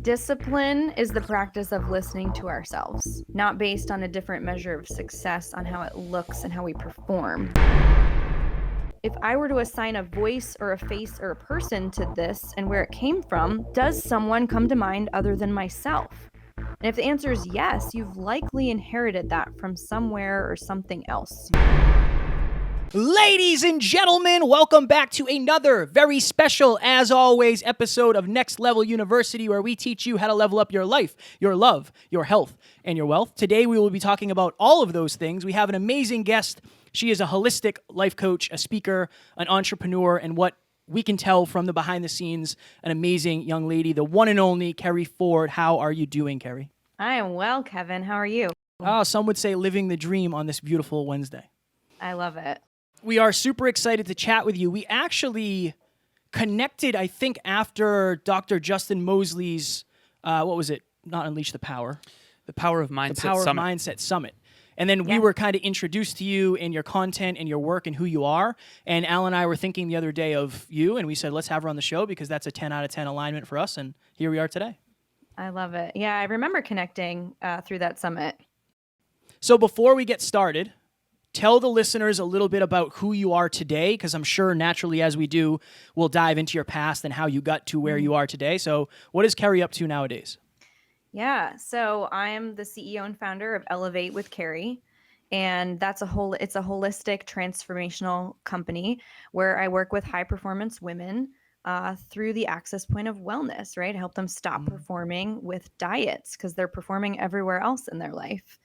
Discipline is the practice of listening to ourselves, not based on a different measure of success on how it looks and how we perform. If I were to assign a voice or a face or a person to this and where it came from, does someone come to mind other than myself? And if the answer is yes, you've likely inherited that from somewhere or something else. Ladies and gentlemen, welcome back to another very special, as always, episode of Next Level University, where we teach you how to level up your life, your love, your health, and your wealth. Today, we will be talking about all of those things. We have an amazing guest. She is a holistic life coach, a speaker, an entrepreneur, and what we can tell from the behind the scenes, an amazing young lady, the one and only Keri Ford. How are you doing, Keri? I am well, Kevin. How are you? Oh, some would say living the dream on this beautiful Wednesday. I love it. We are super excited to chat with you. We actually connected, I think, after Dr. Justin Mosley's, what was it? Not Unleash the Power. The Power of Mindset The Power Summit. of Mindset Summit. And then we were kind of introduced to you and your content and your work and who you are. And Al and I were thinking the other day of you, and we said, let's have her on the show because that's a 10 out of 10 alignment for us. And here we are today. I love it. Yeah, I remember connecting through that summit. So before we get started, tell the listeners a little bit about who you are today, because I'm sure naturally as we do, we'll dive into your past and how you got to where you are today. So what is Keri up to nowadays? Yeah, so I'm the CEO and founder of Elevate with Keri, and it's a holistic transformational company where I work with high performance women through the access point of wellness, right? I help them stop performing with diets because they're performing everywhere else in their life.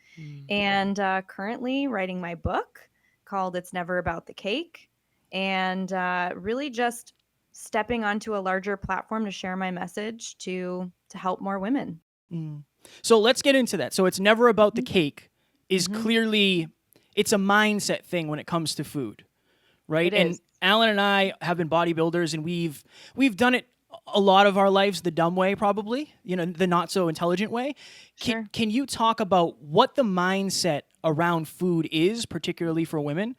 And currently writing my book called It's Never About the Cake, and really just stepping onto a larger platform to share my message to help more women. So let's get into that. So it's never about the cake is clearly, it's a mindset thing when it comes to food, right? It is. Alan and I have been bodybuilders, and we've done it a lot of our lives the dumb way, probably, the not so intelligent way. Sure. Can you talk about what the mindset around food is, particularly for women,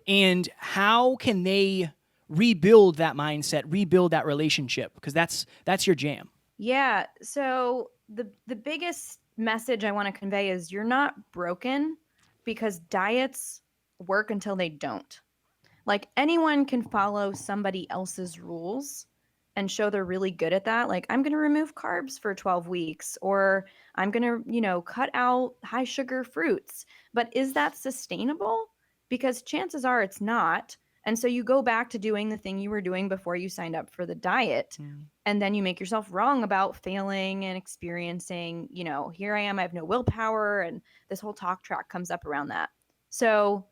and how can they rebuild that mindset, rebuild that relationship? Because that's your jam. Yeah. So the biggest message I want to convey is you're not broken because diets work until they don't. Like anyone can follow somebody else's rules and show they're really good at that. Like I'm going to remove carbs for 12 weeks, or I'm going to, cut out high sugar fruits. But is that sustainable? Because chances are it's not. And so you go back to doing the thing you were doing before you signed up for the diet. And then you make yourself wrong about failing and experiencing, here I am, I have no willpower. And this whole talk track comes up around that. So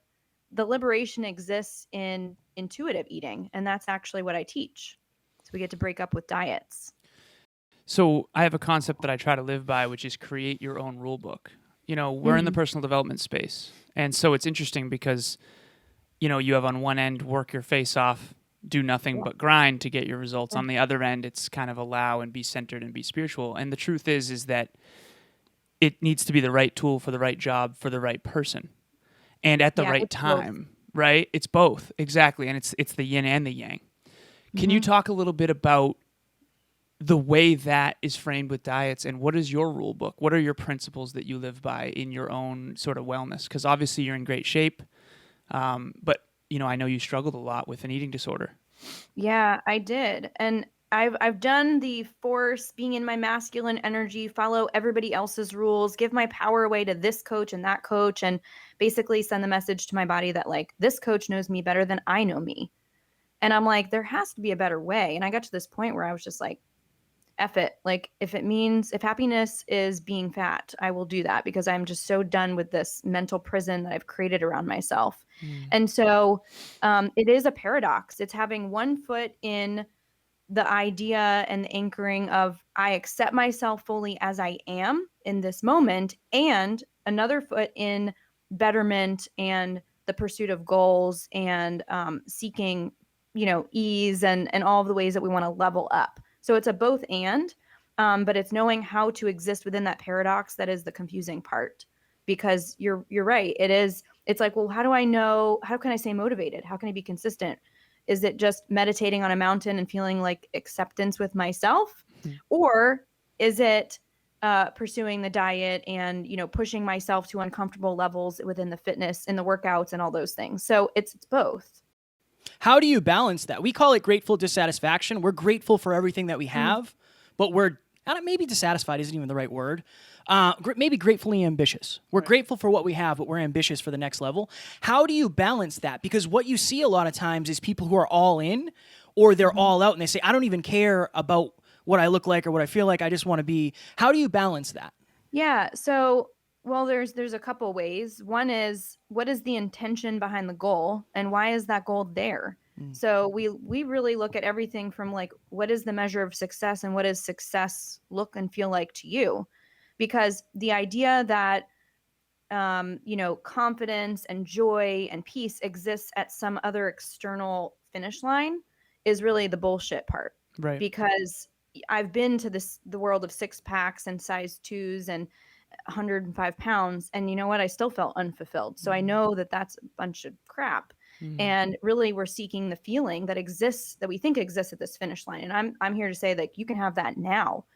the liberation exists in intuitive eating. And that's actually what I teach. So we get to break up with diets. So I have a concept that I try to live by, which is create your own rule book. We're in the personal development space. And so it's interesting because, you have on one end, work your face off, do nothing but grind to get your results. On the other end, it's kind of allow and be centered and be spiritual. And the truth is that it needs to be the right tool for the right job for the right person. And at the right time, right? It's both, exactly. And it's the yin and the yang. Can you talk a little bit about the way that is framed with diets, and what is your rule book? What are your principles that you live by in your own sort of wellness? Because obviously you're in great shape, but I know you struggled a lot with an eating disorder. Yeah, I did. And I've done the force, being in my masculine energy, follow everybody else's rules, give my power away to this coach and that coach, and basically send the message to my body that like this coach knows me better than I know me. And I'm like, there has to be a better way. And I got to this point where I was just like, F it. Like if happiness is being fat, I will do that because I'm just so done with this mental prison that I've created around myself. And so it is a paradox. It's having one foot in the idea and the anchoring of I accept myself fully as I am in this moment, and another foot in betterment and the pursuit of goals and seeking ease and all of the ways that we want to level up. So it's a both and, but it's knowing how to exist within that paradox that is the confusing part. Because you're right. It's like, well, how do I know? How can I stay motivated? How can I be consistent? Is it just meditating on a mountain and feeling like acceptance with myself? Or Is it pursuing the diet and, pushing myself to uncomfortable levels within the fitness and the workouts and all those things? So it's both. How do you balance that? We call it grateful dissatisfaction. We're grateful for everything that we have, but maybe dissatisfied isn't even the right word. Maybe gratefully ambitious. We're grateful for what we have, but we're ambitious for the next level. How do you balance that? Because what you see a lot of times is people who are all in or they're all out and they say, I don't even care about what I look like or what I feel like. I just want to be. How do you balance that? Yeah. So, well, there's a couple ways. One is, what is the intention behind the goal and why is that goal there? So we really look at everything from like, what is the measure of success and what does success look and feel like to you? Because the idea that confidence and joy and peace exists at some other external finish line is really the bullshit part. Right. Because I've been to the world of 6-packs and size 2s and 105 pounds. And you know what? I still felt unfulfilled. So I know that that's a bunch of crap. And really we're seeking the feeling that exists, that we think exists at this finish line. And I'm here to say that you can have that now.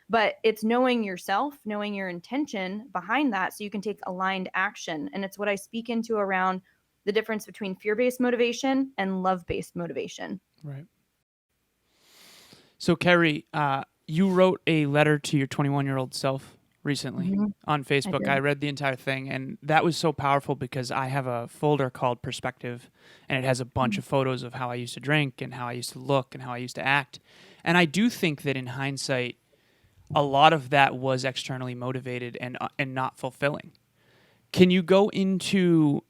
But it's knowing yourself, knowing your intention behind that so you can take aligned action. And it's what I speak into around the difference between fear-based motivation and love-based motivation. Right. So, Keri, you wrote a letter to your 21-year-old self recently on Facebook. I read the entire thing, and that was so powerful because I have a folder called Perspective, and it has a bunch of photos of how I used to drink and how I used to look and how I used to act. And I do think that in hindsight, a lot of that was externally motivated and not fulfilling. Can you go into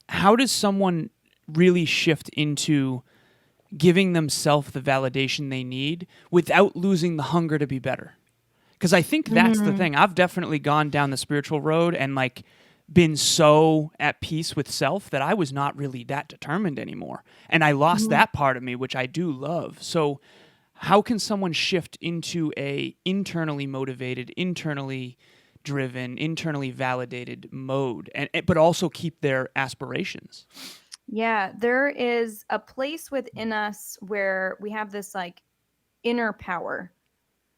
how does someone really shift into giving themselves the validation they need without losing the hunger to be better? Because I think that's the thing. I've definitely gone down the spiritual road and like been so at peace with self that I was not really that determined anymore. And I lost that part of me, which I do love. So how can someone shift into a internally motivated, internally driven, internally validated mode, but also keep their aspirations? Yeah, there is a place within us where we have this like inner power,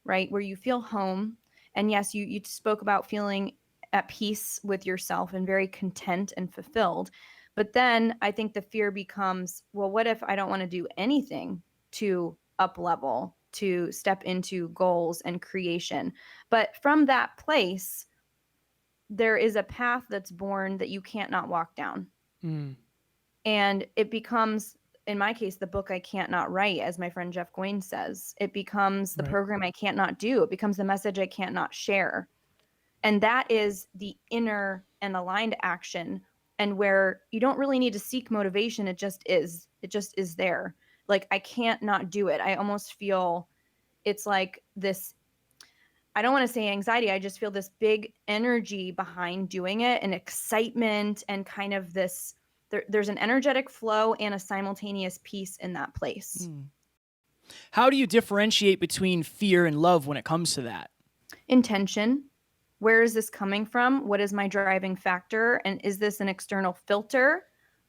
right? Where you feel home. And yes, you spoke about feeling at peace with yourself and very content and fulfilled. But then I think the fear becomes, well, what if I don't want to do anything to up level, to step into goals and creation? But from that place, there is a path that's born that you can't not walk down. And it becomes, in my case, the book I can't not write, as my friend Jeff Goins says. It becomes the program I can't not do. It becomes the message I can't not share. And that is the inner and aligned action, and where you don't really need to seek motivation. It just is. It just is there. Like, I can't not do it. I almost feel it's like this, I don't want to say anxiety. I just feel this big energy behind doing it, and excitement, and kind of this, there's an energetic flow and a simultaneous peace in that place. How do you differentiate between fear and love when it comes to that? Intention. Where is this coming from? What is my driving factor? And is this an external filter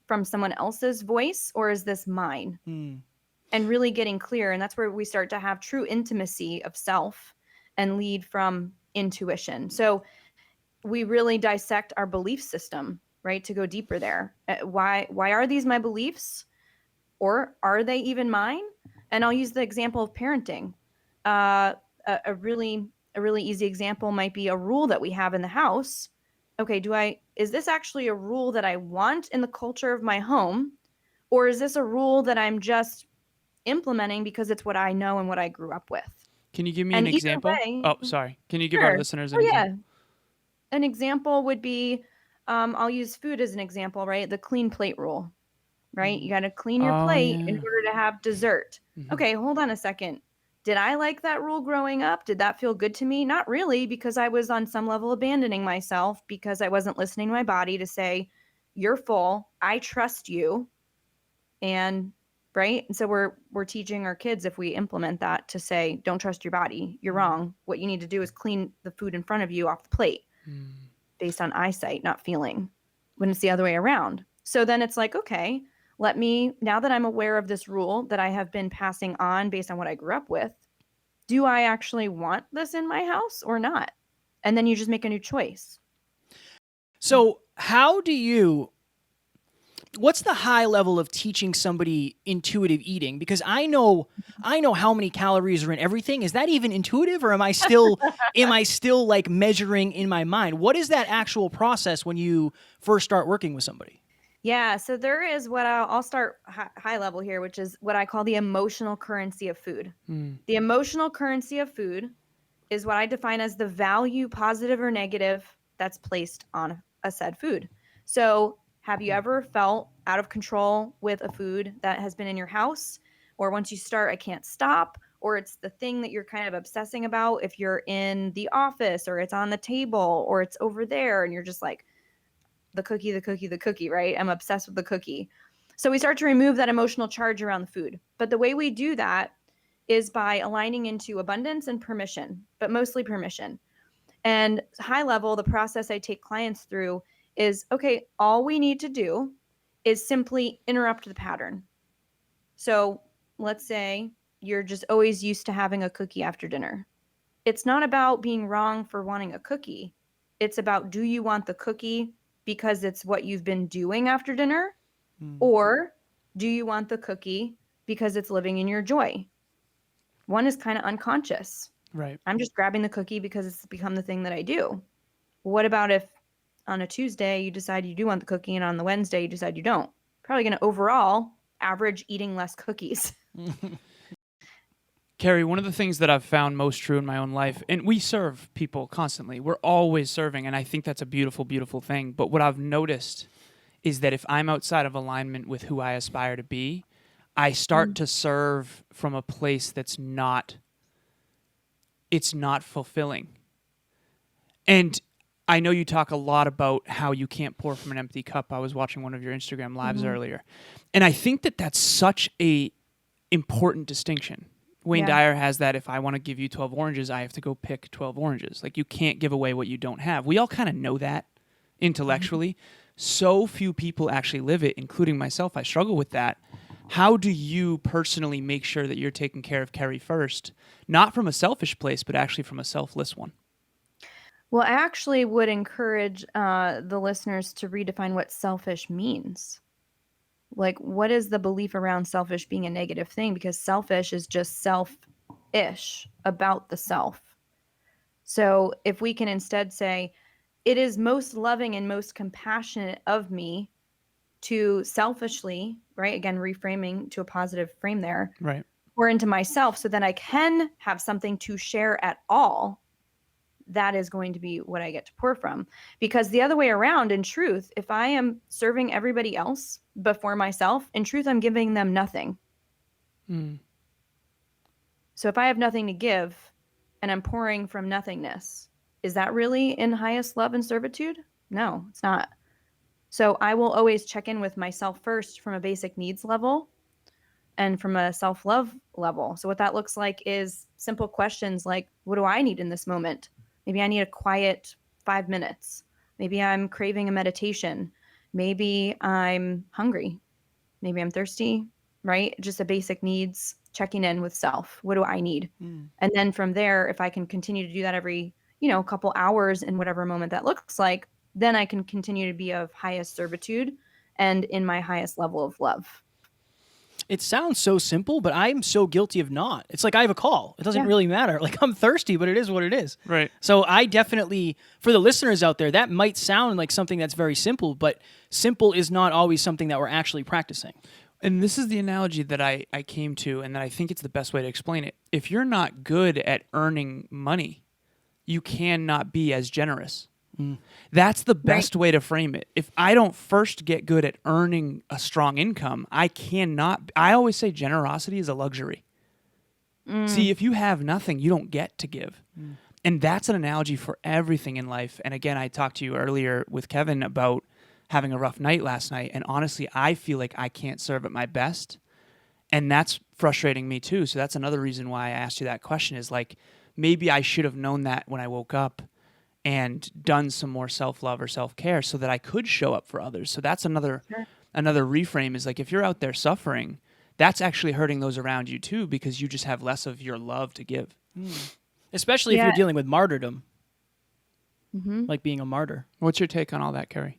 from someone else's voice, or is this mine? And really getting clear. And that's where we start to have true intimacy of self and lead from intuition. So we really dissect our belief system, right? To go deeper there. Why are these my beliefs? Or are they even mine? And I'll use the example of parenting. A really easy example might be a rule that we have in the house. Okay, is this actually a rule that I want in the culture of my home? Or is this a rule that I'm just implementing because it's what I know and what I grew up with? Can you give me an example? Sorry. Can you give our listeners an example? An example would be, I'll use food as an example, right? The clean plate rule, right? You got to clean your plate in order to have dessert. Okay, hold on a second. Did I like that rule growing up? Did that feel good to me? Not really, because I was on some level abandoning myself because I wasn't listening to my body to say, you're full, I trust you. And right. And so we're teaching our kids, if we implement that, to say, don't trust your body. You're wrong. What you need to do is clean the food in front of you off the plate based on eyesight, not feeling, when it's the other way around. So then it's like, okay, now that I'm aware of this rule that I have been passing on based on what I grew up with, do I actually want this in my house or not? And then you just make a new choice. So what's the high level of teaching somebody intuitive eating? Because I know how many calories are in everything. Is that even intuitive, or am I still like measuring in my mind? What is that actual process when you first start working with somebody? Yeah, so there is what I'll start high level here, which is what I call the emotional currency of food. The emotional currency of food is what I define as the value, positive or negative, that's placed on a said food. So, have you ever felt out of control with a food that has been in your house? Or once you start, I can't stop? Or it's the thing that you're kind of obsessing about if you're in the office, or it's on the table, or it's over there, and you're just like, the cookie, the cookie, the cookie, right? I'm obsessed with the cookie. So we start to remove that emotional charge around the food. But the way we do that is by aligning into abundance and permission, but mostly permission. And high level, the process I take clients through is, okay, all we need to do is simply interrupt the pattern. So let's say you're just always used to having a cookie after dinner. It's not about being wrong for wanting a cookie. It's about, do you want the cookie because it's what you've been doing after dinner? Or do you want the cookie because it's living in your joy? One is kind of unconscious. Right. I'm just grabbing the cookie because it's become the thing that I do. What about if on a Tuesday you decide you do want the cookie and on the Wednesday you decide you don't? Probably going to overall average eating less cookies. Keri, one of the things that I've found most true in my own life, and we serve people constantly. We're always serving, and I think that's a beautiful, beautiful thing. But what I've noticed is that if I'm outside of alignment with who I aspire to be, I start to serve from a place that's not fulfilling. And I know you talk a lot about how you can't pour from an empty cup. I was watching one of your Instagram lives earlier. And I think that that's such a important distinction. Wayne Dyer has that, if I want to give you 12 oranges, I have to go pick 12 oranges. Like, you can't give away what you don't have. We all kind of know that intellectually. So few people actually live it, including myself. I struggle with that. How do you personally make sure that you're taking care of Keri first? Not from a selfish place, but actually from a selfless one. Well, I actually would encourage the listeners to redefine what selfish means. Like, what is the belief around selfish being a negative thing? Because selfish is just self-ish, about the self. So if we can instead say, it is most loving and most compassionate of me to selfishly, right? Again, reframing to a positive frame there. Right. Pour into myself so that I can have something to share at all. That is going to be what I get to pour from. Because the other way around, in truth, if I am serving everybody else before myself, in truth, I'm giving them nothing. So if I have nothing to give and I'm pouring from nothingness, is that really in highest love and servitude? No, it's not. So I will always check in with myself first from a basic needs level and from a self-love level. So what that looks like is simple questions like, what do I need in this moment? Maybe I need a quiet 5 minutes. Maybe I'm craving a meditation. Maybe I'm hungry. Maybe I'm thirsty, right? Just a basic needs, checking in with self. What do I need? And then from there, if I can continue to do that every, couple hours in whatever moment that looks like, then I can continue to be of highest servitude and in my highest level of love. It sounds so simple, but I'm so guilty of not. It's like I have a call. It doesn't really matter. Like, I'm thirsty, but it is what it is. Right. So I definitely, for the listeners out there, that might sound like something that's very simple, but simple is not always something that we're actually practicing. And this is the analogy that I came to, and that I think it's the best way to explain it. If you're not good at earning money, you cannot be as generous. That's the best way to frame it. If I don't first get good at earning a strong income, I cannot. I always say generosity is a luxury. See, if you have nothing, you don't get to give. And that's an analogy for everything in life. And again, I talked to you earlier with Kevin about having a rough night last night. And honestly, I feel like I can't serve at my best. And that's frustrating me too. So that's another reason why I asked you that question, is like, maybe I should have known that when I woke up and done some more self-love or self-care so that I could show up for others. So that's another reframe, is like, if you're out there suffering, that's actually hurting those around you too, because you just have less of your love to give. Especially if Yeah. you're dealing with martyrdom, Hmm. like being a martyr. What's your take on all that, Keri?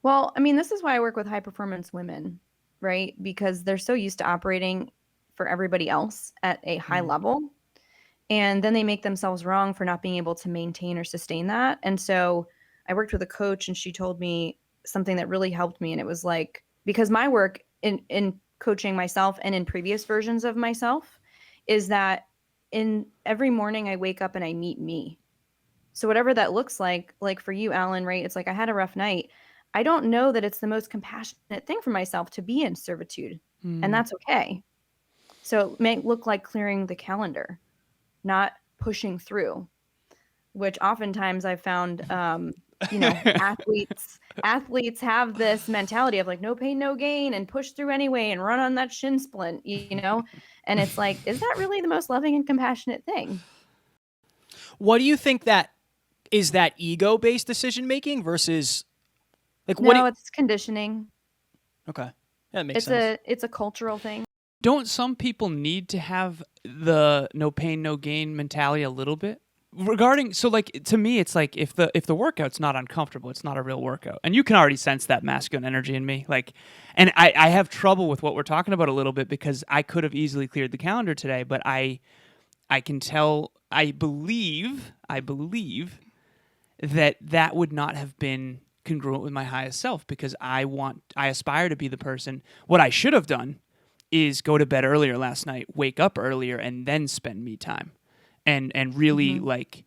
Well, I mean, this is why I work with high performance women, right? Because they're so used to operating for everybody else at a high level. And then they make themselves wrong for not being able to maintain or sustain that. And so I worked with a coach and she told me something that really helped me. And it was like, because my work in coaching myself and in previous versions of myself is that in every morning I wake up and I meet me. So whatever that looks like for you, Alan, right? It's like I had a rough night. I don't know that it's the most compassionate thing for myself to be in servitude. And that's okay. So it may look like clearing the calendar, not pushing through, which oftentimes I've found, athletes have this mentality of like no pain, no gain, and push through anyway and run on that shin splint, and it's like, is that really the most loving and compassionate thing? What do you think that is, that ego-based decision making versus like No, it's conditioning. Okay, that makes sense. It's a cultural thing. Don't some people need to have the no pain, no gain mentality a little bit? Regarding, so like to me, it's like if the workout's not uncomfortable, it's not a real workout, and you can already sense that masculine energy in me. Like, and I have trouble with what we're talking about a little bit because I could have easily cleared the calendar today, but I can tell, I believe that would not have been congruent with my highest self because I aspire to be the person. What I should have done is go to bed earlier last night, wake up earlier, and then spend me time, and really like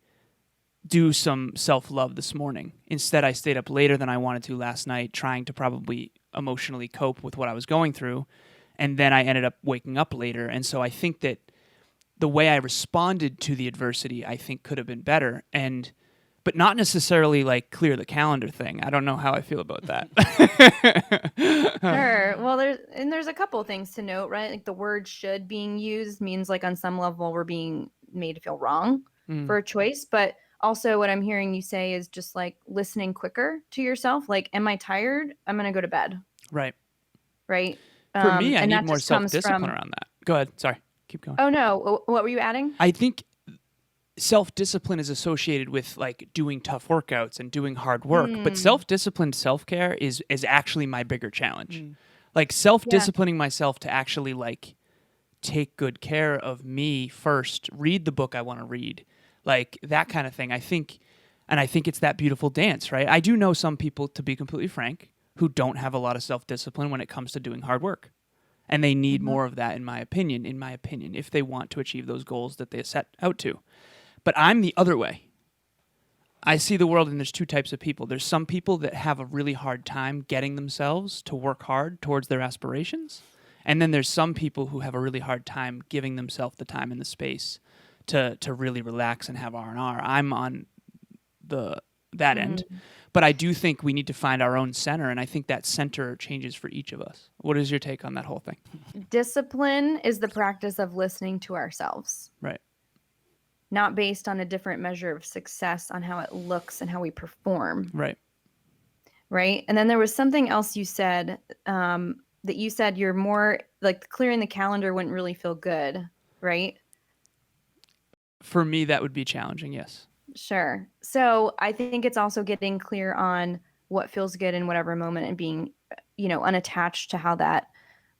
do some self-love this morning. Instead, I stayed up later than I wanted to last night, trying to probably emotionally cope with what I was going through, and then I ended up waking up later. And so I think that the way I responded to the adversity, I think, could have been better, but not necessarily like clear the calendar thing. I don't know how I feel about that. Sure. Well, there's a couple of things to note, right? Like the word should being used means like on some level we're being made to feel wrong for a choice. But also what I'm hearing you say is just like listening quicker to yourself. Like, am I tired? I'm going to go to bed. Right. Right. For me, I and need that more just comes self-discipline from, around that. Go ahead. Sorry. Keep going. oh no. What were you adding? I think self-discipline is associated with like doing tough workouts and doing hard work, but self-disciplined self-care is actually my bigger challenge. Like self-disciplining myself to actually like take good care of me first, read the book I want to read, like that kind of thing. I think it's that beautiful dance, right? I do know some people, to be completely frank, who don't have a lot of self-discipline when it comes to doing hard work. And they need more of that, in my opinion, if they want to achieve those goals that they set out to. But I'm the other way. I see the world and there's two types of people. There's some people that have a really hard time getting themselves to work hard towards their aspirations. And then there's some people who have a really hard time giving themselves the time and the space to really relax and have R&R. I'm on that end. But I do think we need to find our own center, and I think that center changes for each of us. What is your take on that whole thing? Discipline is the practice of listening to ourselves. Right. Not based on a different measure of success on how it looks and how we perform. Right. Right. And then there was something else you said, that you said you're more like clearing the calendar wouldn't really feel good. Right. For me, that would be challenging. Yes. Sure. So I think it's also getting clear on what feels good in whatever moment and being, unattached to how that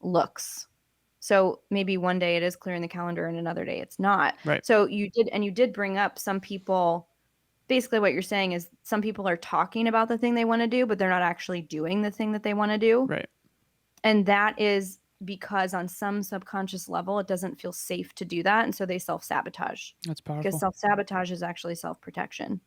looks. So maybe one day it is clearing the calendar and another day it's not. Right. So you did bring up some people. Basically what you're saying is some people are talking about the thing they want to do, but they're not actually doing the thing that they want to do. Right. And that is because on some subconscious level, it doesn't feel safe to do that. And so they self-sabotage. That's powerful. Because self-sabotage is actually self-protection.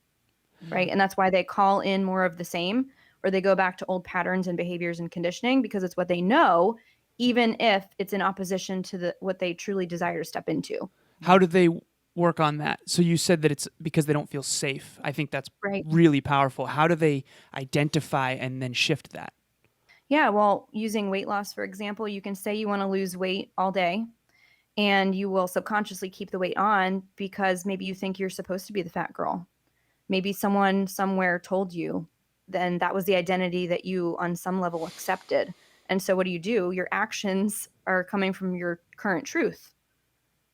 Right. And that's why they call in more of the same, or they go back to old patterns and behaviors and conditioning because it's what they know, even if it's in opposition to what they truly desire to step into. How do they work on that? So you said that it's because they don't feel safe. I think that's really powerful. How do they identify and then shift that? Yeah, well, using weight loss, for example, you can say you want to lose weight all day and you will subconsciously keep the weight on because maybe you think you're supposed to be the fat girl. Maybe someone somewhere told you, then that was the identity that you on some level accepted. And so what do? Your actions are coming from your current truth.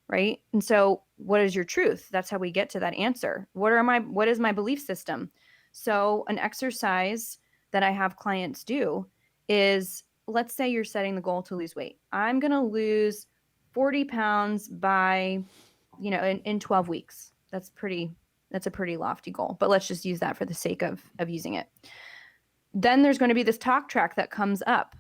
right? And so what is your truth? That's how we get to that answer. What is my belief system? So an exercise that I have clients do is, let's say you're setting the goal to lose weight. I'm going to lose 40 pounds by, in 12 weeks. That's a pretty lofty goal, but let's just use that for the sake of using it. Then there's going to be this talk track that comes up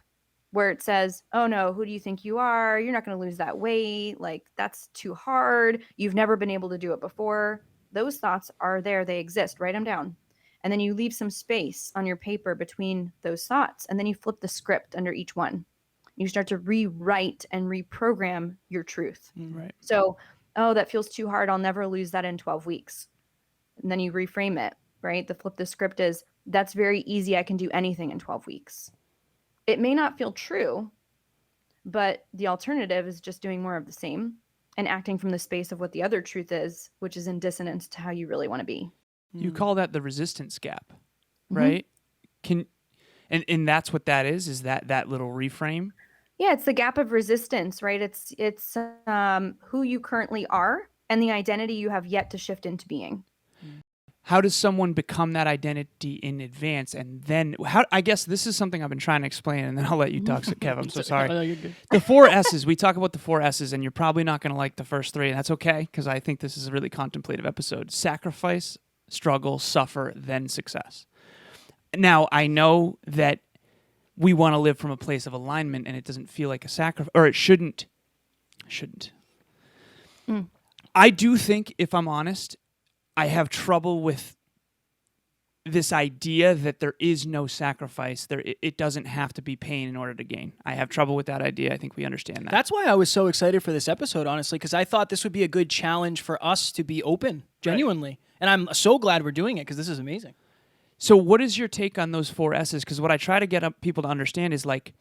where it says, oh no, who do you think you are? You're not going to lose that weight. Like, that's too hard. You've never been able to do it before. Those thoughts are there. They exist. Write them down. And then you leave some space on your paper between those thoughts. And then you flip the script under each one. You start to rewrite and reprogram your truth. Right. So, oh, that feels too hard. I'll never lose that in 12 weeks. And then you reframe it, right? The flip the script is, that's very easy. I can do anything in 12 weeks. It may not feel true, but the alternative is just doing more of the same and acting from the space of what the other truth is, which is in dissonance to how you really want to be. You call that the resistance gap, right? And that's what that is that little reframe? Yeah, it's the gap of resistance, right? It's who you currently are and the identity you have yet to shift into being. How does someone become that identity in advance? And then, I guess this is something I've been trying to explain, and then I'll let you talk, Kev. I'm so sorry. No, you're good. The 4 S's, we talk about the 4 S's, and you're probably not going to like the first 3, and that's okay, because I think this is a really contemplative episode. Sacrifice, struggle, suffer, then success. Now, I know that we want to live from a place of alignment, and it doesn't feel like a sacrifice, or it shouldn't. I do think, if I'm honest, I have trouble with this idea that there is no sacrifice. It doesn't have to be pain in order to gain. I have trouble with that idea. I think we understand that. That's why I was so excited for this episode, honestly, because I thought this would be a good challenge for us to be open, genuinely. Right. And I'm so glad we're doing it, because this is amazing. So what is your take on those 4 S's? Because what I try to get people to understand is, like,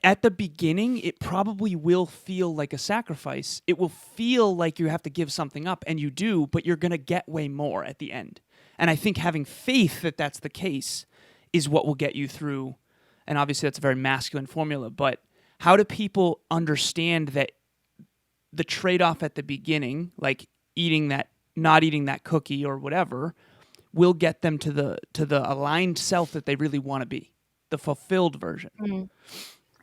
at the beginning, it probably will feel like a sacrifice. It will feel like you have to give something up, and you do, but you're going to get way more at the end. And I think having faith that that's the case is what will get you through. And obviously that's a very masculine formula, but how do people understand that the trade-off at the beginning, like not eating that cookie or whatever, will get them to the aligned self that they really want to be, the fulfilled version? Mm-hmm.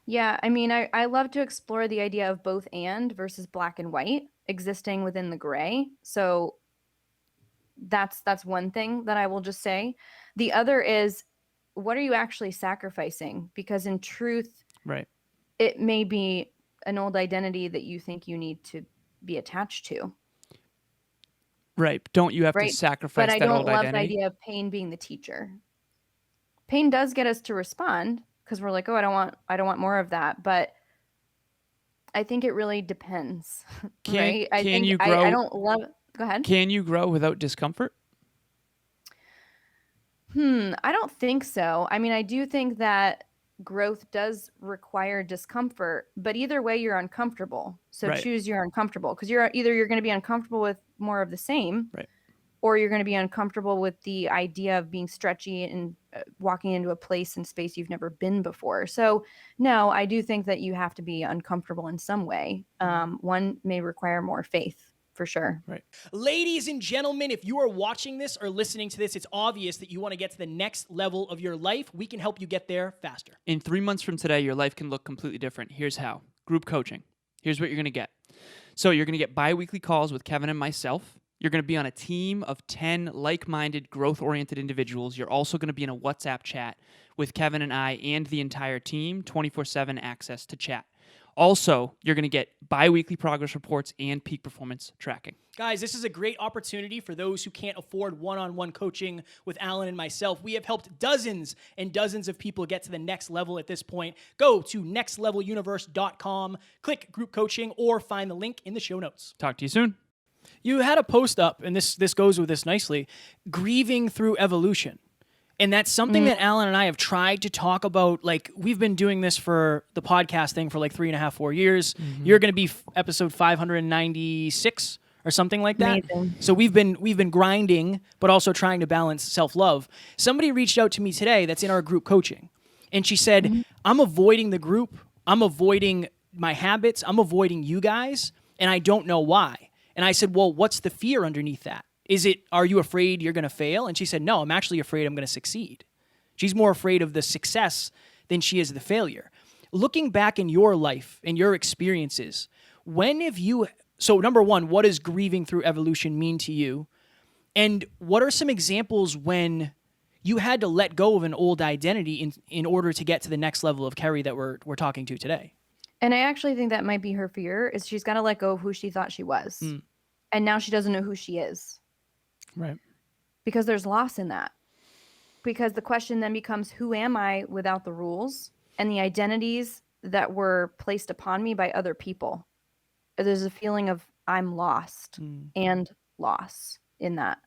Yeah, I mean, I love to explore the idea of both and versus black and white existing within the gray. So that's one thing that I will just say. The other is, what are you actually sacrificing? Because in truth, right, it may be an old identity that you think you need to be attached to. Right. Don't you have to sacrifice that old identity? But I don't love the idea of pain being the teacher. Pain does get us to respond, because we're like, oh, I don't want more of that. But I think it really depends. Right? Can you grow? I don't love. Go ahead. Can you grow without discomfort? I don't think so. I mean, I do think that growth does require discomfort, but either way, you're uncomfortable. So choose your uncomfortable, because you're going to be uncomfortable with more of the same, right, or you're going to be uncomfortable with the idea of being stretchy and walking into a place and space you've never been before. So no, I do think that you have to be uncomfortable in some way. One may require more faith, for sure. Right. Ladies and gentlemen, if you are watching this or listening to this, it's obvious that you want to get to the next level of your life. We can help you get there faster. In 3 months from today, your life can look completely different. Here's how. Group coaching. Here's what you're going to get. So you're going to get bi-weekly calls with Kevin and myself. You're going to be on a team of 10 like-minded, growth-oriented individuals. You're also going to be in a WhatsApp chat with Kevin and I and the entire team, 24/7 access to chat. Also, you're going to get bi-weekly progress reports and peak performance tracking. Guys, this is a great opportunity for those who can't afford one-on-one coaching with Alan and myself. We have helped dozens and dozens of people get to the next level at this point. Go to nextleveluniverse.com, click group coaching, or find the link in the show notes. Talk to you soon. You had a post up, and this goes with this nicely, grieving through evolution. And that's something that Alan and I have tried to talk about. Like, we've been doing this for the podcast thing for like 3.5, 4 years. You're going to be episode 596 or something like that. Amazing. So we've been grinding, but also trying to balance self-love. Somebody reached out to me today that's in our group coaching. And she said, I'm avoiding the group. I'm avoiding my habits. I'm avoiding you guys and I don't know why. And I said, well, what's the fear underneath that? Are you afraid you're going to fail? And she said, no, I'm actually afraid I'm going to succeed. She's more afraid of the success than she is the failure. Looking back in your life and your experiences, so number one, what does grieving through evolution mean to you? And what are some examples when you had to let go of an old identity in order to get to the next level of Keri that we're talking to today? And I actually think that might be her fear, is she's got to let go of who she thought she was. And now she doesn't know who she is. Right. Because there's loss in that. Because the question then becomes, who am I without the rules and the identities that were placed upon me by other people? There's a feeling of I'm lost and loss in that.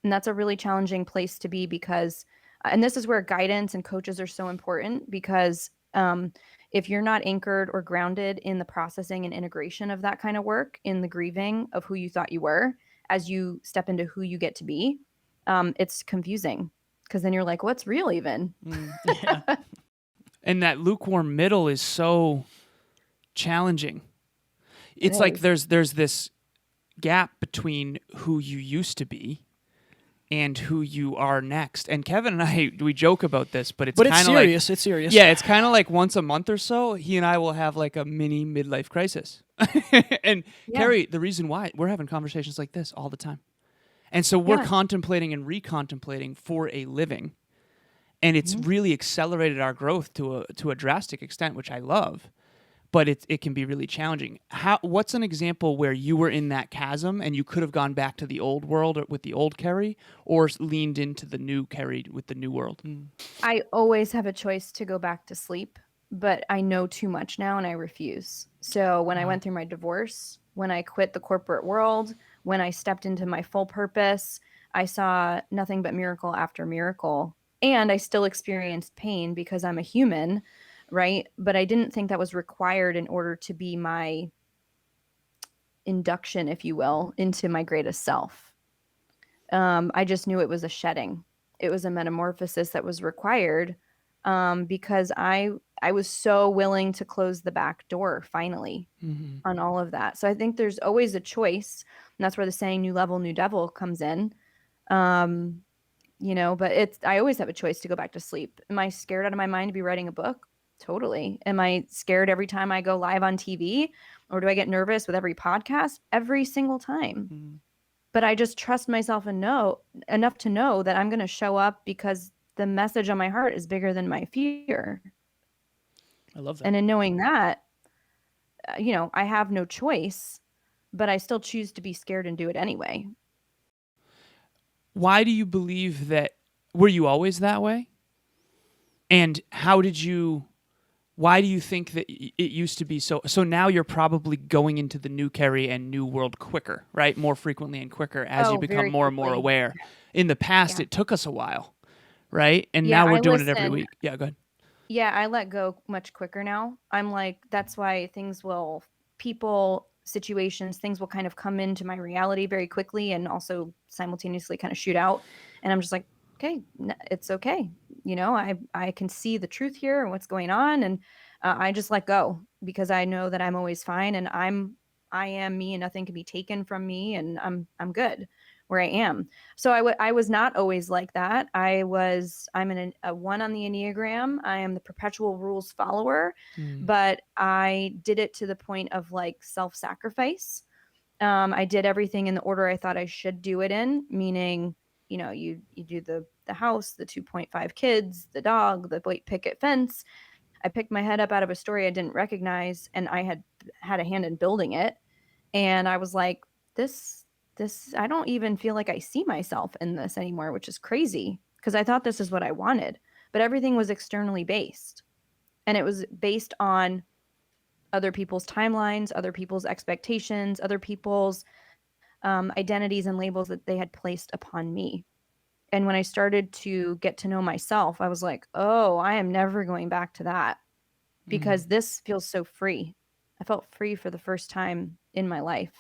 And that's a really challenging place to be because, and this is where guidance and coaches are so important, because if you're not anchored or grounded in the processing and integration of that kind of work, in the grieving of who you thought you were, as you step into who you get to be, it's confusing, because then you're like, what's real even? Yeah. And that lukewarm middle is so challenging. It's like there's this gap between who you used to be and who you are next. And Kevin and I, we joke about this, but it's kind of serious. like, it's serious. Yeah, it's kind of like once a month or so, he and I will have like a mini midlife crisis. And Keri, the reason why, we're having conversations like this all the time. And so we're contemplating and recontemplating for a living. And it's really accelerated our growth to a drastic extent, which I love. But it can be really challenging. What's an example where you were in that chasm and you could have gone back to the old world with the old Keri, or leaned into the new Keri with the new world? I always have a choice to go back to sleep, but I know too much now and I refuse. So when I went through my divorce, when I quit the corporate world, when I stepped into my full purpose, I saw nothing but miracle after miracle. And I still experienced pain because I'm a human, right? But I didn't think that was required in order to be my induction, if you will, into my greatest self. I just knew it was a shedding. It was a metamorphosis that was required, because I was so willing to close the back door finally on all of that. So I think there's always a choice, and that's where the saying "new level, new devil" comes in. But I always have a choice to go back to sleep. Am I scared out of my mind to be writing a book? Totally. Am I scared every time I go live on TV, or do I get nervous with every podcast? Every single time. But I just trust myself and know enough to know that I'm going to show up, because the message on my heart is bigger than my fear. I love that. And in knowing that, I have no choice, but I still choose to be scared and do it anyway. Why do you believe that? Were you always that way? And why do you think that it used to be so now you're probably going into the new Keri and new world quicker, right? More frequently and quicker as you become more and more aware. In the past, it took us a while, right? And now we're doing it every week. Yeah, go ahead. Yeah, I let go much quicker now. I'm like, that's why situations, things will kind of come into my reality very quickly and also simultaneously kind of shoot out. And I'm just like, okay, it's okay. I can see the truth here and what's going on. And I just let go, because I know that I'm always fine, and I am me, and nothing can be taken from me. And I'm good where I am. So I was not always like that. I'm a 1 on the Enneagram. I am the perpetual rules follower, but I did it to the point of like self-sacrifice. I did everything in the order I thought I should do it in, meaning, you do the house, the 2.5 kids, the dog, the white picket fence. I picked my head up out of a story I didn't recognize, and I had a hand in building it. And I was like, this, I don't even feel like I see myself in this anymore, which is crazy, because I thought this is what I wanted, but everything was externally based, and it was based on other people's timelines, other people's expectations, other people's identities and labels that they had placed upon me. And when I started to get to know myself, I was like, oh, I am never going back to that, because this feels so free. I felt free for the first time in my life.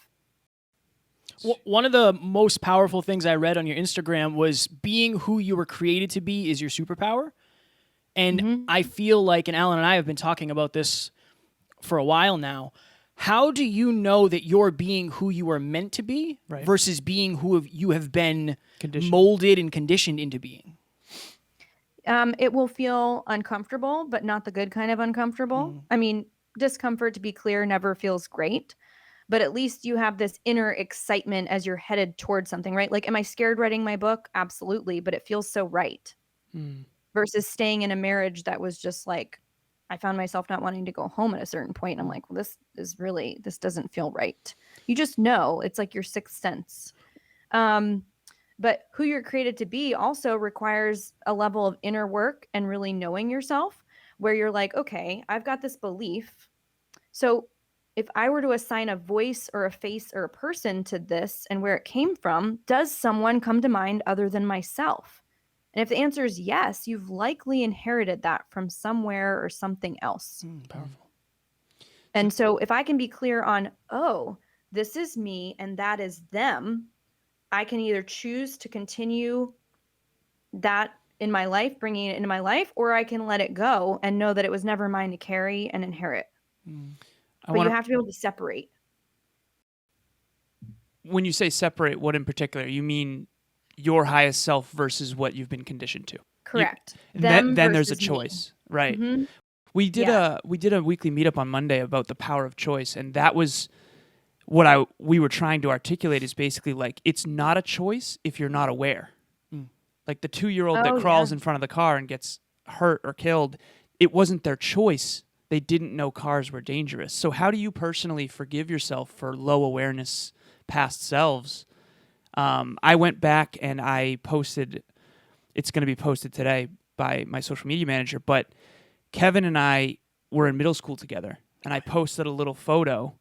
One of the most powerful things I read on your Instagram was being who you were created to be is your superpower. And I feel like, and Alan and I have been talking about this for a while now, how do you know that you're being who you are meant to be Right. versus being who you have been Conditioned. molded and conditioned into being? It will feel uncomfortable, but not the good kind of uncomfortable. I mean, discomfort, to be clear, never feels great, but at least you have this inner excitement as you're headed towards something, right? Like, am I scared writing my book? Absolutely, but it feels so right. Versus staying in a marriage that was just like, I found myself not wanting to go home at a certain point. I'm like, well, this doesn't feel right. You just know. It's like your sixth sense. But who you're created to be also requires a level of inner work and really knowing yourself, where you're like, okay, I've got this belief. So if I were to assign a voice or a face or a person to this and where it came from, does someone come to mind other than myself? And if the answer is yes, you've likely inherited that from somewhere or something else. Powerful. And so if I can be clear on, oh, this is me and that is them, I can either choose to continue that in my life, bringing it into my life, or I can let it go and know that it was never mine to carry and inherit. But you have to be able to separate. When you say separate, what in particular? You mean your highest self versus what you've been conditioned to? Correct. Then there's a versus me. choice, right? Mhm. We did a weekly meetup on Monday about the power of choice, and that was what we were trying to articulate is basically like, it's not a choice if you're not aware. Like the 2-year-old that crawls in front of the car and gets hurt or killed, it wasn't their choice. They didn't know cars were dangerous. So how do you personally forgive yourself for low awareness past selves? I went back and I posted, it's going to be posted today by my social media manager, but Kevin and I were in middle school together, and I posted a little photo.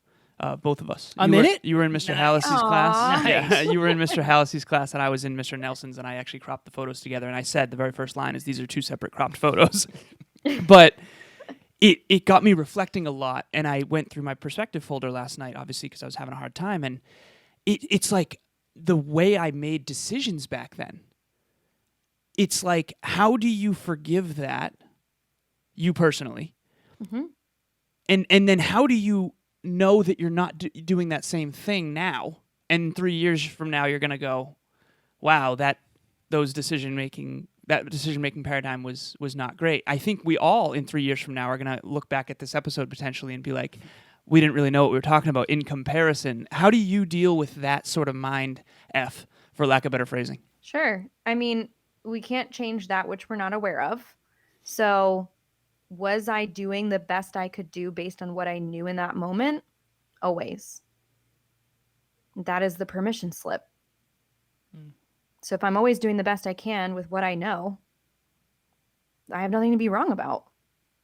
Both of us. You were in Mr. Hallisey's class. Nice. Yeah, you were in Mr. Hallisey's class, and I was in Mr. Nelson's, and I actually cropped the photos together. And I said the very first line is, "These are two separate cropped photos." But it got me reflecting a lot, and I went through my perspective folder last night, obviously because I was having a hard time, and it's like the way I made decisions back then. It's like, how do you forgive that, you personally, and then how do you know that you're not doing that same thing now, and 3 years from now you're going to go, wow, that decision making paradigm was not great. I think we all in 3 years from now are going to look back at this episode potentially and be like, we didn't really know what we were talking about in comparison. How do you deal with that sort of mind F, for lack of better phrasing? Sure. I mean, we can't change that which we're not aware of. So was I doing the best I could do based on what I knew in that moment? Always. That is the permission slip. So if I'm always doing the best I can with what I know, I have nothing to be wrong about.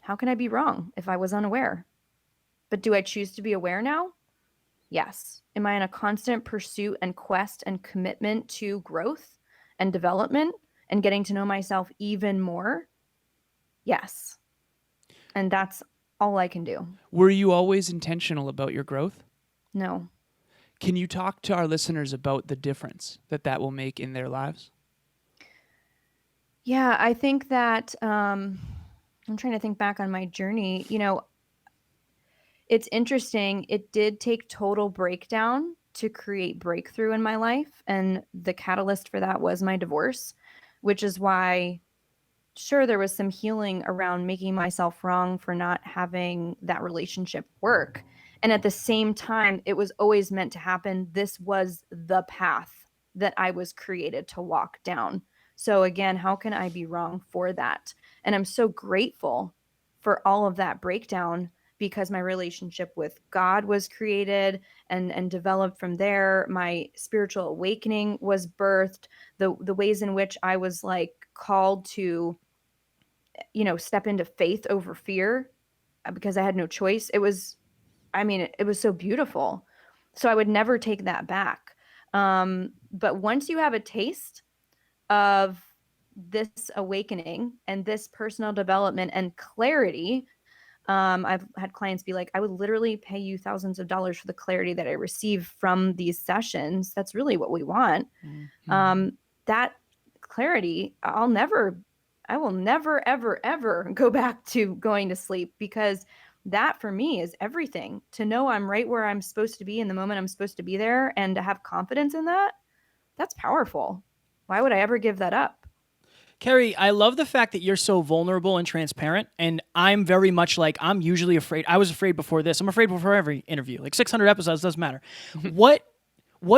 How can I be wrong if I was unaware? But do I choose to be aware now? Yes. Am I in a constant pursuit and quest and commitment to growth and development and getting to know myself even more? Yes. And that's all I can do. Were you always intentional about your growth? No. Can you talk to our listeners about the difference that will make in their lives? Yeah, I think that I'm trying to think back on my journey. You know, it's interesting. It did take total breakdown to create breakthrough in my life. And the catalyst for that was my divorce, which is why, sure, there was some healing around making myself wrong for not having that relationship work. And at the same time, it was always meant to happen. This was the path that I was created to walk down. So again, how can I be wrong for that? And I'm so grateful for all of that breakdown, because my relationship with God was created and developed from there. My spiritual awakening was birthed. The ways in which I was like called to, you know, step into faith over fear because I had no choice. It was so beautiful. So I would never take that back. But once you have a taste of this awakening and this personal development and clarity, I've had clients be like, I would literally pay you thousands of dollars for the clarity that I receive from these sessions. That's really what we want. That clarity, I will never, ever, ever go back to going to sleep, because that for me is everything. To know I'm right where I'm supposed to be in the moment I'm supposed to be there, and to have confidence in that, that's powerful. Why would I ever give that up? Keri, I love the fact that you're so vulnerable and transparent. And I'm very much like, I'm usually afraid. I was afraid before this. I'm afraid before every interview. Like 600 episodes, doesn't matter. What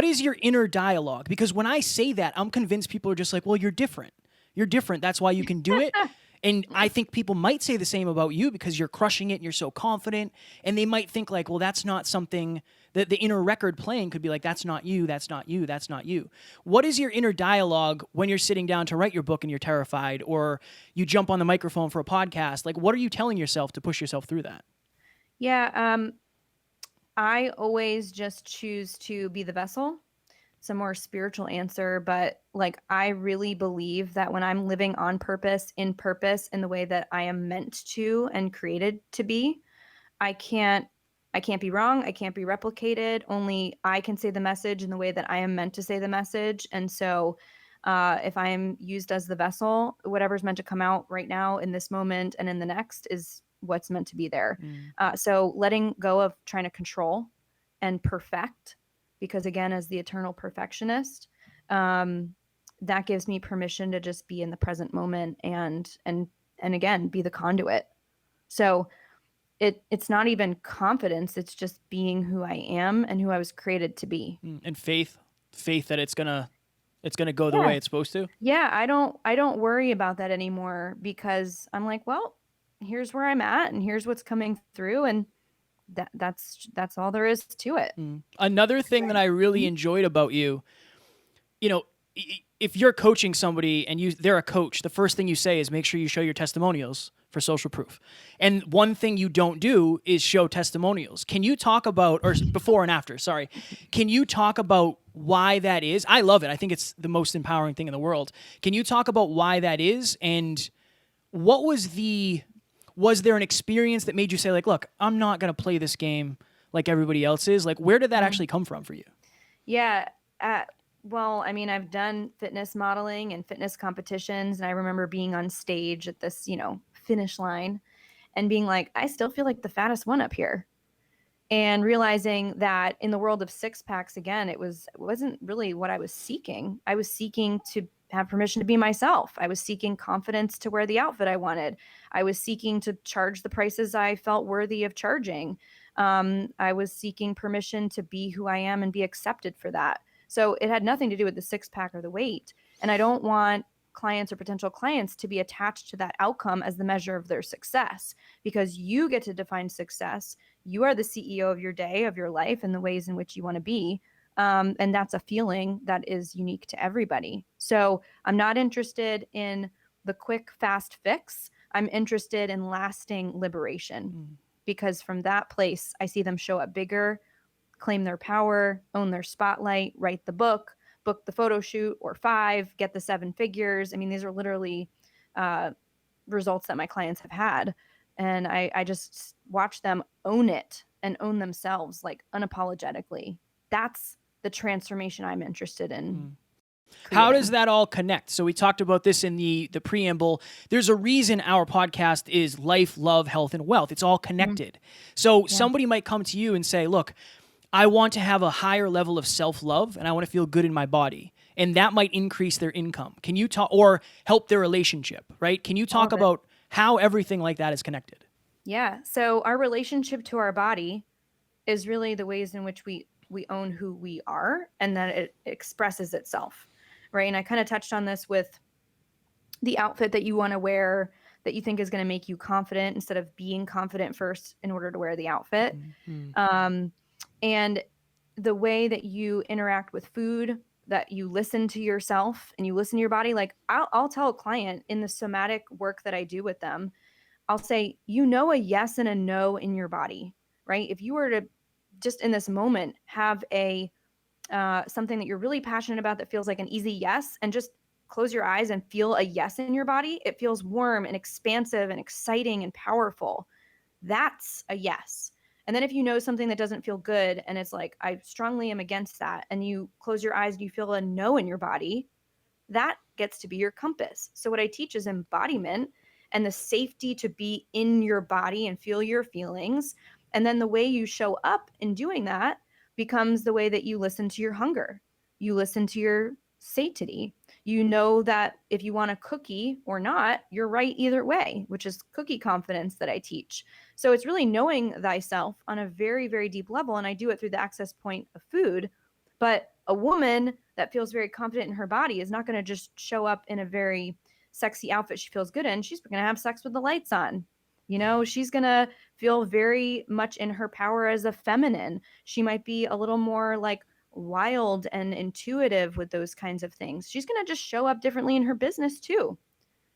is your inner dialogue? Because when I say that, I'm convinced people are just like, well, you're different. You're different. That's why you can do it. And I think people might say the same about you because you're crushing it and you're so confident. And they might think like, well, that's not something that the inner record playing could be like, that's not you, that's not you, that's not you. What is your inner dialogue when you're sitting down to write your book and you're terrified, or you jump on the microphone for a podcast? Like, what are you telling yourself to push yourself through that? Yeah, I always just choose to be the vessel. It's a more spiritual answer, but like I really believe that when I'm living on purpose, in the way that I am meant to and created to be, I can't I can't be wrong. I can't be replicated. Only I can say the message in the way that I am meant to say the message. And so if I am used as the vessel, whatever's meant to come out right now in this moment and in the next is what's meant to be there. So letting go of trying to control and perfect, because again, as the eternal perfectionist, that gives me permission to just be in the present moment and again be the conduit. So it's not even confidence, it's just being who I am and who I was created to be. And faith that it's gonna go the Yeah. way it's supposed to. Yeah, I don't worry about that anymore because I'm like, well, here's where I'm at and here's what's coming through, and that's all there is to it. Another thing that I really enjoyed about you, you know, if you're coaching somebody and they're a coach, the first thing you say is make sure you show your testimonials for social proof. And one thing you don't do is show testimonials. Can you talk about, or before and after, sorry, can you talk about why that is? I love it. I think it's the most empowering thing in the world. Can you talk about why that is? And what was there an experience that made you say like, look, I'm not going to play this game like everybody else is? Like, where did that actually come from for you? Yeah. Well, I mean, I've done fitness modeling and fitness competitions, and I remember being on stage at this, finish line and being like, I still feel like the fattest one up here. And realizing that in the world of six packs, again, it wasn't really what I was seeking. I was seeking to have permission to be myself. I was seeking confidence to wear the outfit I wanted. I was seeking to charge the prices I felt worthy of charging. I was seeking permission to be who I am and be accepted for that. So it had nothing to do with the six pack or the weight. And I don't want clients or potential clients to be attached to that outcome as the measure of their success, because you get to define success. You are the CEO of your day, of your life, and the ways in which you want to be. And that's a feeling that is unique to everybody. So I'm not interested in the quick, fast fix. I'm interested in lasting liberation, because from that place, I see them show up bigger, claim their power, own their spotlight, write the book the photo shoot, or 5, get the 7 figures. I mean, these are literally results that my clients have had. And I just watch them own it and own themselves, like unapologetically. That's the transformation I'm interested in. How does that all connect? So we talked about this in the preamble. There's a reason our podcast is life, love, health, and wealth. It's all connected. So somebody might come to you and say, look, I want to have a higher level of self-love and I want to feel good in my body. And that might increase their income. Can you talk, or help their relationship, right? Can you talk about how everything like that is connected? Yeah. So our relationship to our body is really the ways in which we own who we are, and that it expresses itself, right? And I kind of touched on this with the outfit that you want to wear that you think is going to make you confident, instead of being confident first in order to wear the outfit. And the way that you interact with food, that you listen to yourself and you listen to your body. Like I'll tell a client in the somatic work that I do with them, I'll say, a yes and a no in your body, right? If you were to just in this moment have a something that you're really passionate about that feels like an easy yes, and just close your eyes and feel a yes in your body, it feels warm and expansive and exciting and powerful. That's a yes. And then if you know something that doesn't feel good and it's like, I strongly am against that, and you close your eyes and you feel a no in your body, that gets to be your compass. So what I teach is embodiment. and the safety to be in your body and feel your feelings. And then the way you show up in doing that becomes the way that you listen to your hunger. You listen to your satiety. You know that if you want a cookie or not, you're right either way, which is cookie confidence that I teach. So it's really knowing thyself on a very, very deep level. And I do it through the access point of food. But a woman that feels very confident in her body is not going to just show up in a very sexy outfit she feels good in. She's going to have sex with the lights on. She's going to feel very much in her power as a feminine. She might be a little more like wild and intuitive with those kinds of things. She's going to just show up differently in her business too.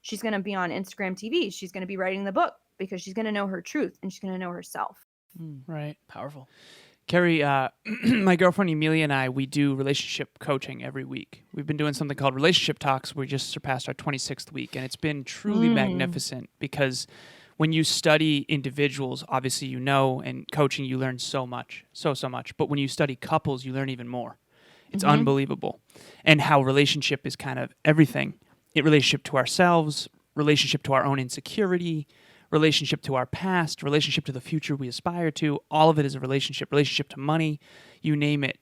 She's going to be on Instagram TV. She's going to be writing the book because she's going to know her truth and she's going to know herself. Right. Powerful. Keri, my girlfriend Amelia and I, we do relationship coaching every week. We've been doing something called Relationship Talks. We just surpassed our 26th week, and it's been truly magnificent because when you study individuals, obviously and coaching, you learn so much. But when you study couples, you learn even more. It's unbelievable. And how relationship is kind of everything. Relationship to ourselves, relationship to our own insecurity, relationship to our past, relationship to the future we aspire to. All of it is a relationship to money, you name it.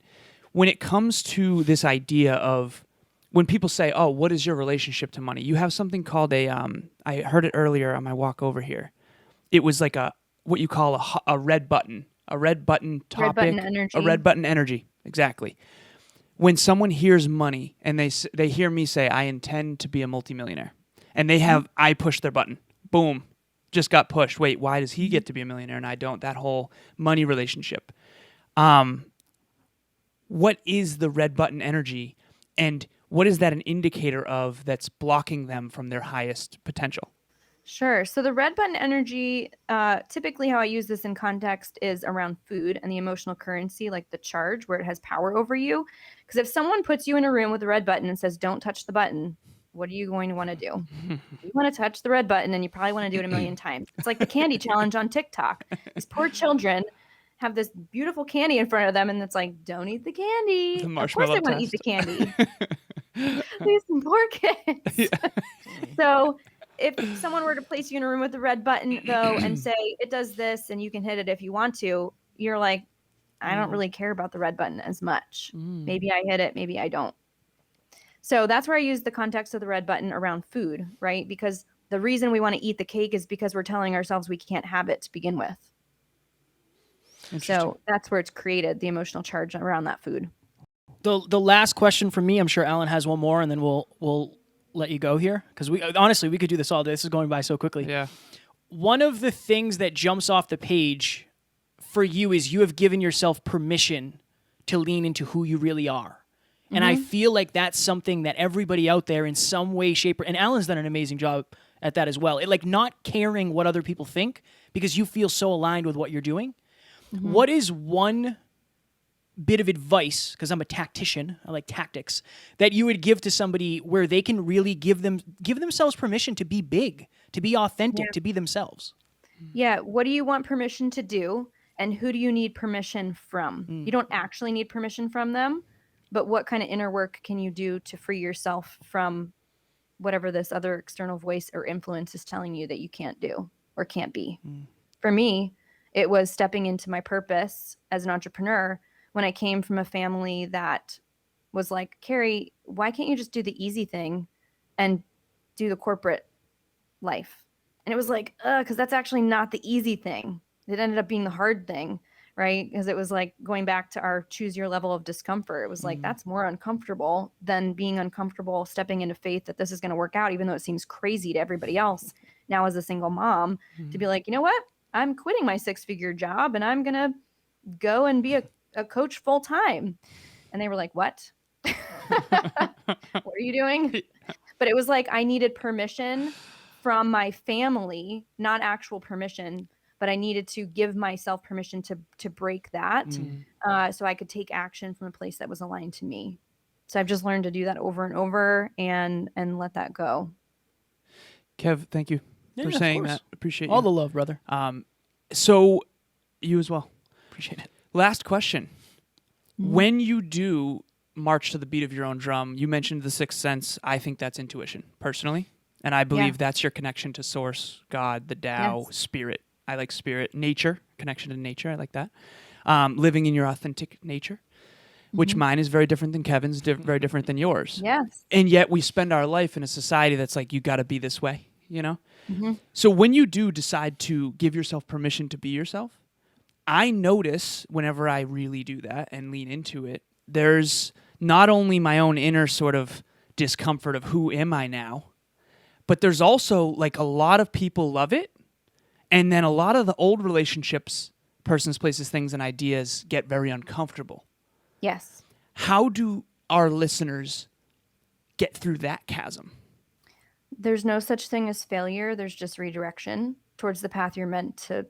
When it comes to this idea of when people say, oh, what is your relationship to money? You have something called I heard it earlier on my walk over here. It was like what you call a red button topic. Red button energy. A red button energy, exactly. When someone hears money and they hear me say, I intend to be a multimillionaire, and I push their button, boom, just got pushed. Wait, why does he get to be a millionaire and I don't? That whole money relationship. What is the red button energy, and what is that an indicator of that's blocking them from their highest potential? Sure. So the red button energy, typically how I use this in context is around food and the emotional currency, like the charge where it has power over you. Because if someone puts you in a room with a red button and says, don't touch the button, what are you going to want to do? You want to touch the red button, and you probably want to do it a million times. It's like the candy challenge on TikTok. These poor children have this beautiful candy in front of them, and it's like, don't eat the candy. The Of course they want to eat the candy. These poor kids. Yeah. So if someone were to place you in a room with the red button, though, and say, it does this, and you can hit it if you want to, you're like, I don't really care about the red button as much. Maybe I hit it, maybe I don't. So that's where I use the context of the red button around food, right? Because the reason we want to eat the cake is because we're telling ourselves we can't have it to begin with. So that's where it's created, the emotional charge around that food. The last question from me, I'm sure Alan has one more, and then we'll let you go here, because we could do this all day. This is going by so quickly. Yeah. One of the things that jumps off the page for you is you have given yourself permission to lean into who you really are. And I feel like that's something that everybody out there in some way, shape, and Alan's done an amazing job at that as well. Like not caring what other people think because you feel so aligned with what you're doing. What is one bit of advice, because I'm a tactician, I like tactics, that you would give to somebody where they can really give themselves permission to be big, to be authentic, to be themselves? Yeah. What do you want permission to do? And who do you need permission from? You don't actually need permission from them, but what kind of inner work can you do to free yourself from whatever this other external voice or influence is telling you that you can't do or can't be? For me, it was stepping into my purpose as an entrepreneur when I came from a family that was like, Keri, why can't you just do the easy thing and do the corporate life? And it was like, because that's actually not the easy thing. It ended up being the hard thing, right? Because it was like going back to our choose your level of discomfort. It was like, that's more uncomfortable than being uncomfortable stepping into faith that this is going to work out, even though it seems crazy to everybody else now as a single mom, to be like, you know what? I'm quitting my 6-figure job and I'm going to go and be a coach full time. And they were like, what? What are you doing? But it was like, I needed permission from my family, not actual permission, but I needed to give myself permission to break that so I could take action from a place that was aligned to me. So I've just learned to do that over and over and let that go. Kev, thank you for saying that. Appreciate all the love, brother. So you as well. Appreciate it. Last question. When you do march to the beat of your own drum, you mentioned the sixth sense. I think that's intuition, personally. And I believe that's your connection to source, God, the Tao, Yes. spirit. I like spirit, nature, connection to nature. I like that. Living in your authentic nature, which mine is very different than Kevin's, very different than yours. Yes. And yet we spend our life in a society that's like, you got to be this way, you know? Mm-hmm. So when you do decide to give yourself permission to be yourself, I notice whenever I really do that and lean into it, there's not only my own inner sort of discomfort of who am I now, but there's also like a lot of people love it. And then a lot of the old relationships, persons, places, things, and ideas get very uncomfortable. Yes. How do our listeners get through that chasm? There's no such thing as failure. There's just redirection towards the path you're meant to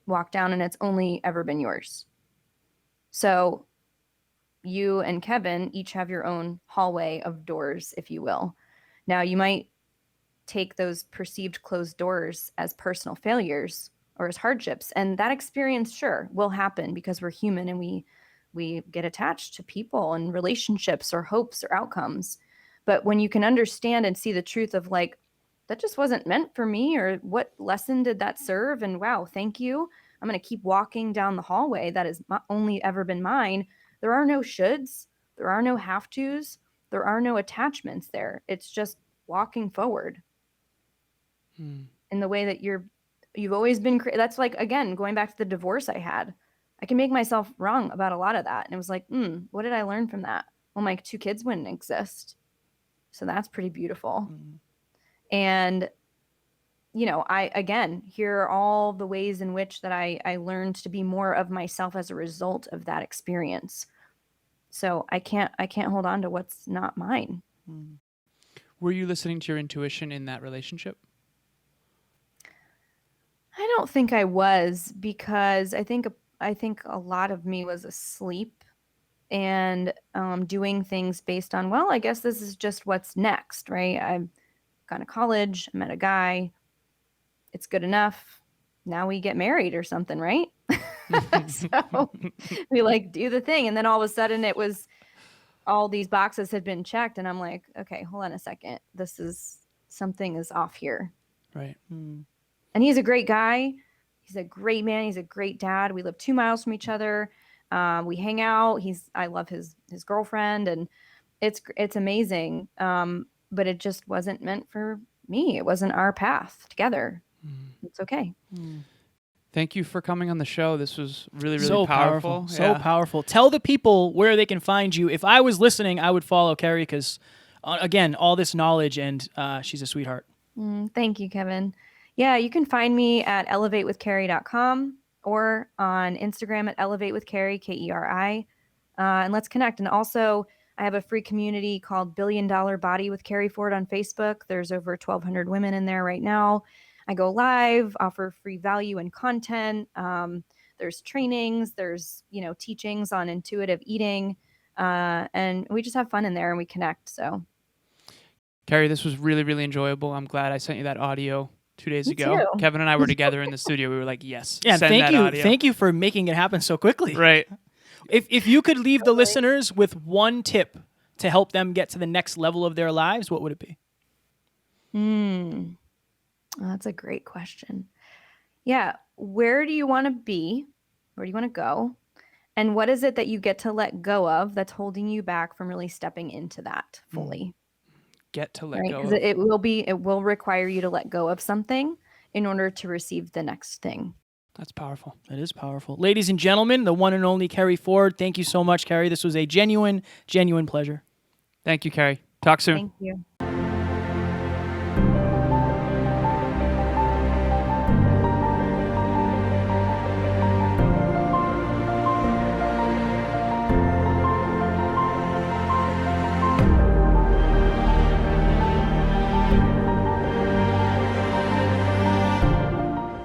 walk down, and it's only ever been yours. So you and Kevin each have your own hallway of doors, if you will. Now, you might take those perceived closed doors as personal failures or as hardships, and that experience, sure, will happen because we're human and we get attached to people and relationships or hopes or outcomes. But when you can understand and see the truth of like, that just wasn't meant for me, or what lesson did that serve? And wow, thank you. I'm going to keep walking down the hallway that has only ever been mine. There are no shoulds. There are no have tos. There are no attachments there. It's just walking forward in the way that you've always been. That's like, again, going back to the divorce I had. I can make myself wrong about a lot of that. And it was like, what did I learn from that? Well, my 2 kids wouldn't exist. So that's pretty beautiful. And, you know, I, again, here are all the ways in which that I learned to be more of myself as a result of that experience. So I can't hold on to what's not mine. Were you listening to your intuition in that relationship? I don't think I was, because I think a lot of me was asleep and doing things based on, well, I guess this is just what's next, right? I've gone to college, I met a guy, it's good enough. Now we get married or something, right? So we like do the thing. And then all of a sudden it was all these boxes had been checked. And I'm like, okay, hold on a second. Something is off here. Right. And he's a great guy. He's a great man. He's a great dad. We live 2 miles from each other. We hang out. I love his girlfriend, and it's amazing. But it just wasn't meant for me. It wasn't our path together. It's okay. Thank you for coming on the show. This was really, really So powerful. So powerful. Tell the people where they can find you. If I was listening, I would follow Keri because, again, all this knowledge, and she's a sweetheart. Thank you, Kevin. Yeah, you can find me at elevatewithkeri.com or on Instagram at elevatewithkeri, Keri. And let's connect. And also, I have a free community called $1 Billion Body with Keri Ford on Facebook. There's over 1,200 women in there right now. I go live, offer free value and content. There's trainings, there's, teachings on intuitive eating. And we just have fun in there and we connect. So, Keri, this was really, really enjoyable. I'm glad I sent you that audio 2 days Me ago. too. Kevin and I were together in the studio. We were like, yes, Yeah, send thank that you. audio. Thank you for making it happen so quickly. Right. If you could leave the listeners with one tip to help them get to the next level of their lives, what would it be? Oh, that's a great question. Yeah. Where do you want to be? Where do you want to go? And what is it that you get to let go of that's holding you back from really stepping into that fully? Get to let Right? go. Because it will require you to let go of something in order to receive the next thing. That's powerful. That is powerful. Ladies and gentlemen, the one and only Keri Ford. Thank you so much, Keri. This was a genuine pleasure. Thank you, Keri. Talk soon. Thank you.